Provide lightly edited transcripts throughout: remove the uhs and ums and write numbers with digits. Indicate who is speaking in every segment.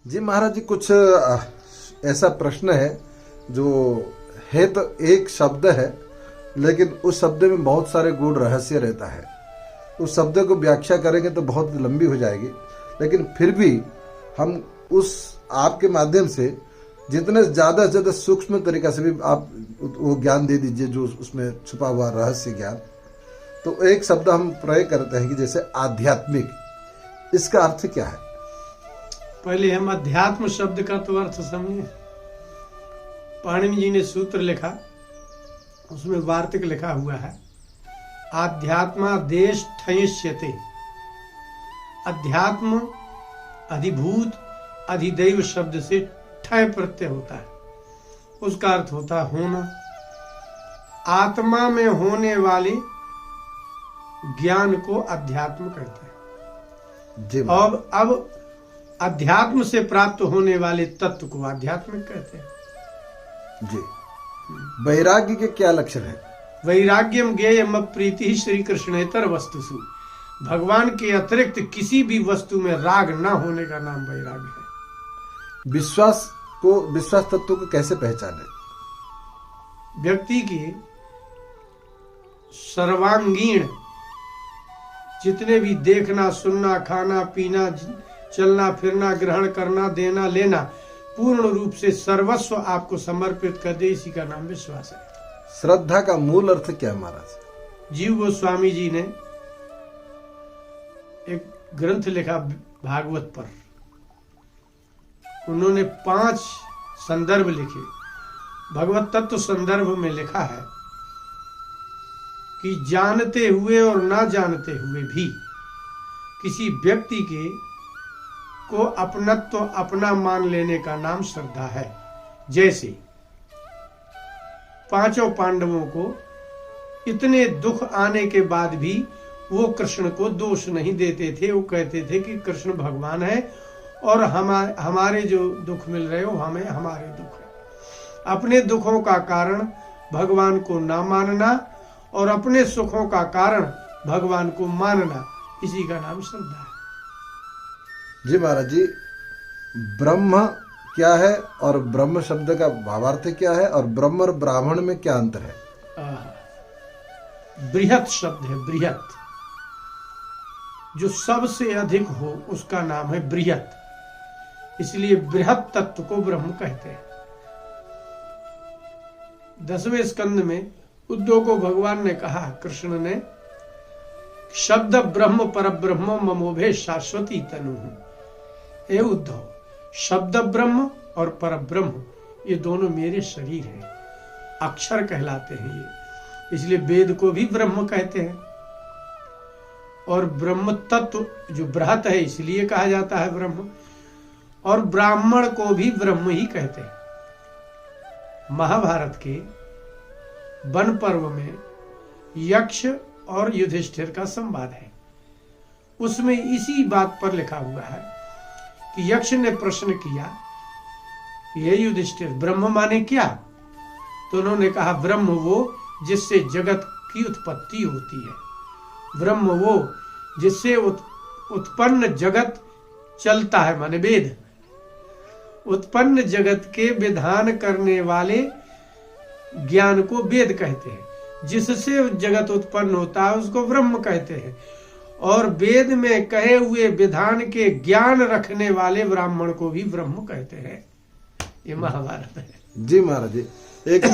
Speaker 1: जी महाराज जी, कुछ ऐसा प्रश्न है जो है तो एक शब्द है, लेकिन उस शब्द में बहुत सारे गूढ़ रहस्य रहता है। उस शब्द को व्याख्या करेंगे तो बहुत लंबी हो जाएगी, लेकिन फिर भी हम उस आपके माध्यम से जितने ज़्यादा से ज़्यादा सूक्ष्म तरीका से भी आप वो ज्ञान दे दीजिए जो उसमें छुपा हुआ रहस्य ज्ञान। तो एक शब्द हम प्रयोग करते हैं कि जैसे आध्यात्मिक, इसका अर्थ क्या है?
Speaker 2: पहले हम अध्यात्म शब्द का तो अर्थ समझे। पाणिनि जी ने सूत्र लिखा, उसमें वार्तिक लिखा हुआ है, आध्यात्मा देश ठयिष्यते। अध्यात्म अधिभूत अधिदैव शब्द से ठय प्रत्यय होता है, उसका अर्थ होता है होना। आत्मा में होने वाले ज्ञान को अध्यात्म कहते हैं।
Speaker 1: जी
Speaker 2: और अब अध्यात्म से प्राप्त होने वाले तत्व को आध्यात्मिक कहते हैं।
Speaker 1: जी। वैराग्य के क्या लक्षण है?
Speaker 2: वैराग्यम ज्ञेयम प्रीति श्री कृष्णेतर वस्तुसु। भगवान के अतिरिक्त किसी भी वस्तु में राग न होने का नाम वैराग्य है।
Speaker 1: विश्वास तत्व को कैसे पहचाने?
Speaker 2: व्यक्ति की सर्वांगीण जितने भी देखना, सुनना, खाना, पीना, चलना फिरना, ग्रहण करना, देना लेना, पूर्ण रूप से सर्वस्व आपको समर्पित कर दे, इसी का नाम विश्वास है।
Speaker 1: श्रद्धा का मूल अर्थ क्या है महाराज?
Speaker 2: जीव गोस्वामी जी ने एक ग्रंथ लिखा भागवत पर। उन्होंने 5 संदर्भ लिखे। भगवत तत्व संदर्भ में लिखा है कि जानते हुए और ना जानते हुए भी किसी व्यक्ति के को अपनत्व अपना मान लेने का नाम श्रद्धा है। जैसे 5 पांडवों को इतने दुख आने के बाद भी वो कृष्ण को दोष नहीं देते थे। वो कहते थे कि कृष्ण भगवान है और हमारे जो दुख मिल रहे हो हमें हमारे दुख है। अपने दुखों का कारण भगवान को ना मानना और अपने सुखों का कारण भगवान को मानना, इसी का नाम श्रद्धा है।
Speaker 1: जी महाराज जी, ब्रह्म क्या है और ब्रह्म शब्द का भावार्थ क्या है, और ब्रह्म और ब्राह्मण में क्या अंतर है?
Speaker 2: बृहत शब्द है। बृहत जो सबसे अधिक हो उसका नाम है बृहत, इसलिए बृहत तत्व को ब्रह्म कहते हैं। 10वें स्कंद में उद्धव को भगवान ने कहा, कृष्ण ने, शब्द ब्रह्म पर ब्रह्म ममोभे शाश्वती तनु। हे उद्धव, शब्द ब्रह्म और पर ब्रह्म ये दोनों मेरे शरीर हैं, अक्षर कहलाते हैं ये, इसलिए वेद को भी ब्रह्म कहते हैं। और ब्रह्म तत्व जो बृहत है इसलिए कहा जाता है ब्रह्म, और ब्राह्मण को भी ब्रह्म ही कहते हैं। महाभारत के वन पर्व में यक्ष और युधिष्ठिर का संवाद है, उसमें इसी बात पर लिखा हुआ है कि यक्ष ने प्रश्न किया, ये युधिष्ठिर ब्रह्म माने क्या? तो उन्होंने कहा, ब्रह्म वो जिससे जगत की उत्पत्ति होती है, ब्रह्म वो जिससे उत्पन्न जगत चलता है, माने वेद। उत्पन्न जगत के विधान करने वाले ज्ञान को वेद कहते हैं, जिससे जगत उत्पन्न होता है उसको ब्रह्म कहते हैं, और वेद में कहे हुए विधान के ज्ञान रखने वाले ब्राह्मण को भी ब्रह्म कहते हैं। ये महाभारत है।
Speaker 1: जी महाराज जी, एक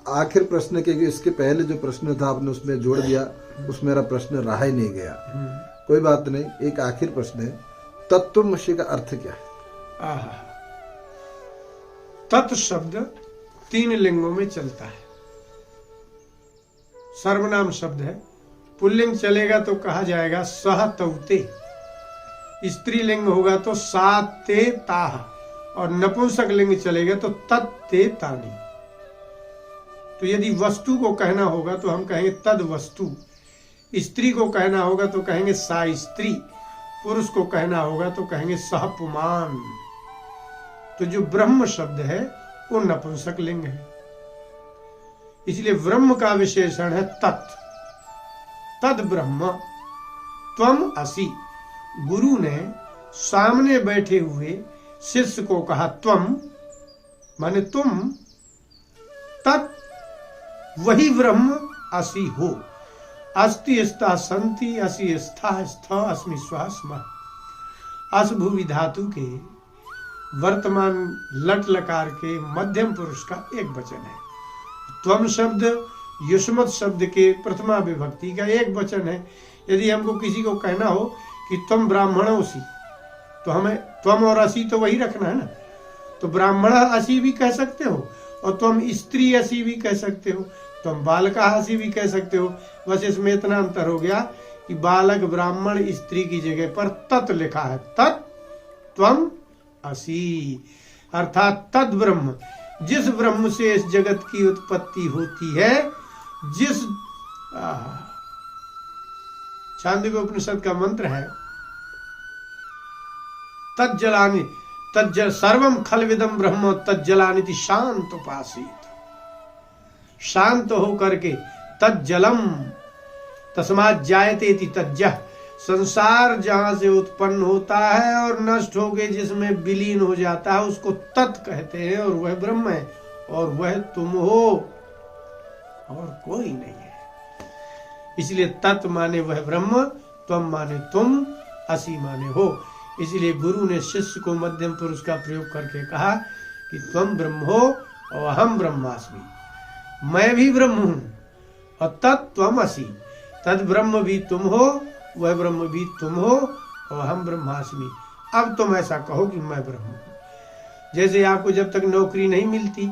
Speaker 1: आखिर प्रश्न के, इसके पहले जो प्रश्न था आपने उसमें जोड़ दिया, उस मेरा प्रश्न रहा ही नहीं गया। कोई बात नहीं, एक आखिर प्रश्न है, तत्वमसि का अर्थ क्या है?
Speaker 2: तत् शब्द 3 लिंगों में चलता है। सर्वनाम शब्द है, पुल्लिंग चलेगा तो कहा जाएगा सह तौते, स्त्रीलिंग होगा तो सा ते ताह, और नपुंसक लिंग चलेगा तो तत्ते तानी। तो यदि वस्तु को कहना होगा तो हम कहेंगे तद वस्तु, स्त्री को कहना होगा तो कहेंगे सा स्त्री, पुरुष को कहना होगा तो कहेंगे सह पुमान। तो जो ब्रह्म शब्द है वो नपुंसक लिंग है, इसलिए ब्रह्म का विशेषण है तत्। तद ब्रह्म त्वम असि। गुरु ने सामने बैठे हुए शिष्य को कहा त्वम माने तुम, तत् वही ब्रह्म असि हो। अस्ति स्था संति असि स्था स्थ अस्मि स्वा स्म। अस भूवि धातु के वर्तमान लट लकार के मध्यम पुरुष का एक वचन है। त्वम शब्द युष्मत शब्द के प्रथमा विभक्ति का एक वचन है। यदि हमको किसी को कहना हो कि तुम ब्राह्मण असी, तो हमें त्वम और असी तो वही रखना है ना। तो ब्राह्मण असी भी कह सकते हो और तुम स्त्री असी भी कह सकते हो, तुम बालका असी भी कह सकते हो। बस इसमें इतना अंतर हो गया कि बालक ब्राह्मण स्त्री की जगह पर तत् लिखा है, तत् त्वम असी, अर्थात तद ब्रह्म, जिस ब्रह्म से इस जगत की उत्पत्ति होती है, जिस छांदोग्य उपनिषद का मंत्र है तज्जलानि तज्जल सर्वम खलविदम ब्रह्म तज्जलानिति शांत उपासित। शांत होकर के तज्जलम तस्मात् जायते इति तज्जः, संसार जहां से उत्पन्न होता है और नष्ट होके जिसमें विलीन हो जाता है उसको तत् कहते हैं, और वह ब्रह्म है, और वह तुम हो और कोई नहीं है। इसलिए तत् माने वह ब्रह्म, त्वम माने तुम, असि माने हो। इसलिए गुरु ने शिष्य को मध्यम पुरुष का प्रयोग करके कहा कि तुम ब्रह्म हो और अहम ब्रह्मास्मि, मैं भी ब्रह्म हूं, और तत्त्वम असि, तद ब्रह्म भी तुम हो, वह ब्रह्म भी तुम हो, और हम ब्रह्मास्मि। अब तुम ऐसा कहो कि मैं ब्रह्म हूं। जैसे आपको जब तक नौकरी नहीं मिलती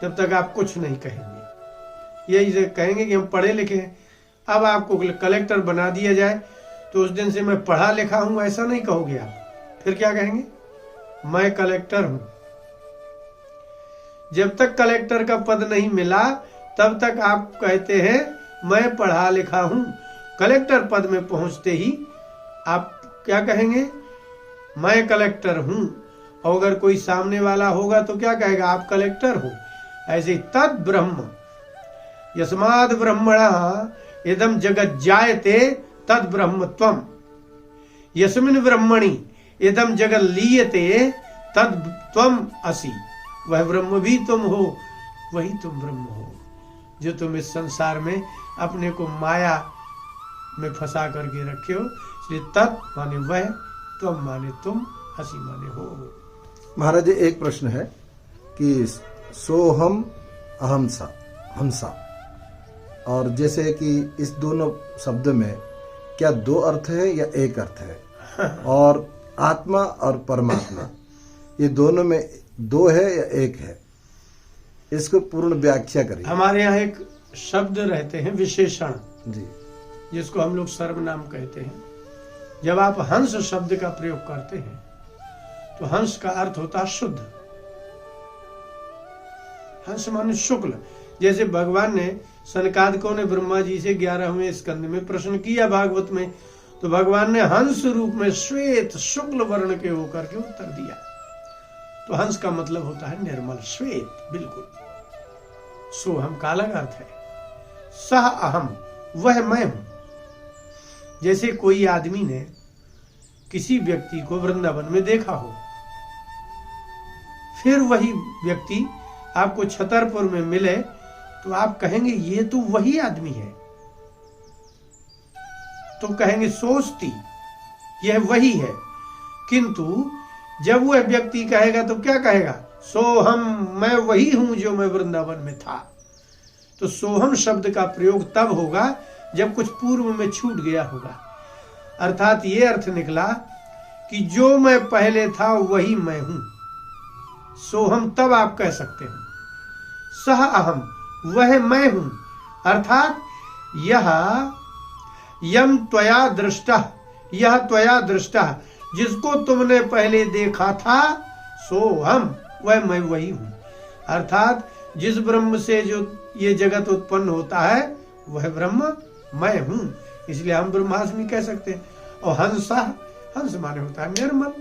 Speaker 2: तब तक आप कुछ नहीं कहेंगे, यही कहेंगे कि हम पढ़े लिखे हैं। अब आपको कलेक्टर बना दिया जाए तो उस दिन से मैं पढ़ा लिखा हूं ऐसा नहीं कहोगे आप, फिर क्या कहेंगे? मैं कलेक्टर हूं। जब तक कलेक्टर का पद नहीं मिला तब तक आप कहते हैं मैं पढ़ा लिखा हूं। कलेक्टर पद में पहुंचते ही आप क्या कहेंगे? मैं कलेक्टर हूं। और अगर कोई सामने वाला होगा तो क्या कहेगा? आप कलेक्टर हो। ऐसे तद ब्रह्म यस्माद् ब्रह्मणः इदं जगत् जायते तद ब्रह्म त्वम, यस्मिन् ब्रह्मणि इदं जगत् लीयते तद त्वम असि। वह ब्रह्म भी तुम हो, वही तुम ब्रह्म हो जो तुम इस संसार में अपने को माया में फंसा करके रखे हो। इसलिए तत् माने वह, त्वम माने तुम, असि माने हो।
Speaker 1: महाराज जी एक प्रश्न है कि सोहम अहमसा हमसा, और जैसे कि इस दोनों शब्द में क्या दो अर्थ है या एक अर्थ है? और आत्मा और परमात्मा ये दोनों में दो है या एक है? इसको पूर्ण व्याख्या करिए।
Speaker 2: हमारे यहाँ एक शब्द रहते हैं विशेषण
Speaker 1: जी,
Speaker 2: जिसको हम लोग सर्वनाम कहते हैं। जब आप हंस शब्द का प्रयोग करते हैं तो हंस का अर्थ होता है शुद्ध। हंस माने शुक्ल। जैसे भगवान ने सनकादिकों ने ब्रह्मा जी से 11वें स्कंद में प्रश्न किया भागवत में, तो भगवान ने हंस रूप में श्वेत शुक्ल वर्ण के होकर के उत्तर दिया। तो हंस का मतलब होता है निर्मल, श्वेत, बिल्कुल। सोहम का अलग अर्थ है। सह अहम, वह मैं हूं। जैसे कोई आदमी ने किसी व्यक्ति को वृंदावन में देखा हो, फिर वही व्यक्ति आपको छतरपुर में मिले तो आप कहेंगे ये तो वही आदमी है, तो कहेंगे सोचती यह वही है। किंतु जब वह व्यक्ति कहेगा तो क्या कहेगा? सोहम, मैं वही हूं जो मैं वृंदावन में था। तो सोहम शब्द का प्रयोग तब होगा जब कुछ पूर्व में छूट गया होगा। अर्थात ये अर्थ निकला कि जो मैं पहले था वही मैं हूं। सोहम तब आप कह सकते हैं। सह अहम, वह मैं हूं। अर्थात यह यम त्वया दृष्टा, यह त्वया दृष्टा, जिसको तुमने पहले देखा था, सोहम, वह मैं वही हूं। अर्थात जिस ब्रह्म से जो ये जगत उत्पन्न होता है वह ब्रह्म मैं हूं। इसलिए हम ब्रह्मास्मि कह सकते हैं। और हंसा, हंस माने होता है निर्मल।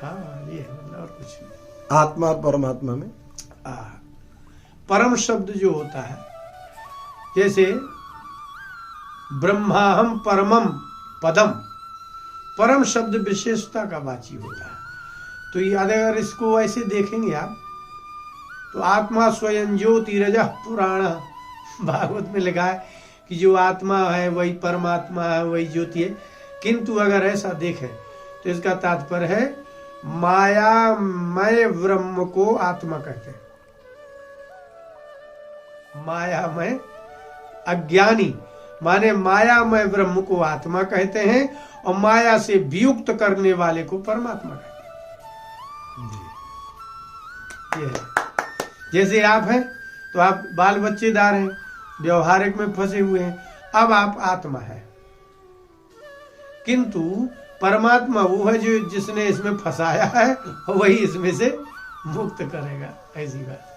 Speaker 2: हाँ, ये है, मतलब और कुछ नहीं।
Speaker 1: आत्मा और परमात्मा में
Speaker 2: परम शब्द जो होता है, जैसे ब्रह्माहम परमम पदम, परम शब्द विशेषता का वाची होता है। तो ये अगर इसको ऐसे देखेंगे आप तो आत्मा स्वयं ज्योति रजः पुराण, भागवत में लिखा है कि जो आत्मा है वही परमात्मा है, वही ज्योति है। किंतु अगर ऐसा देखें तो इसका तात्पर्य है मायामय ब्रह्म को आत्मा कहते हैं। मायामय अज्ञानी माने मायामय ब्रह्म को आत्मा कहते हैं और माया से वियुक्त करने वाले को परमात्मा कहते हैं। ये है। जैसे आप हैं तो आप बाल बच्चेदार हैं, व्यवहारिक में फंसे हुए हैं, अब आप आत्मा है, किंतु परमात्मा वो है जो जिसने इसमें फंसाया है वही इसमें से मुक्त करेगा, ऐसी बात।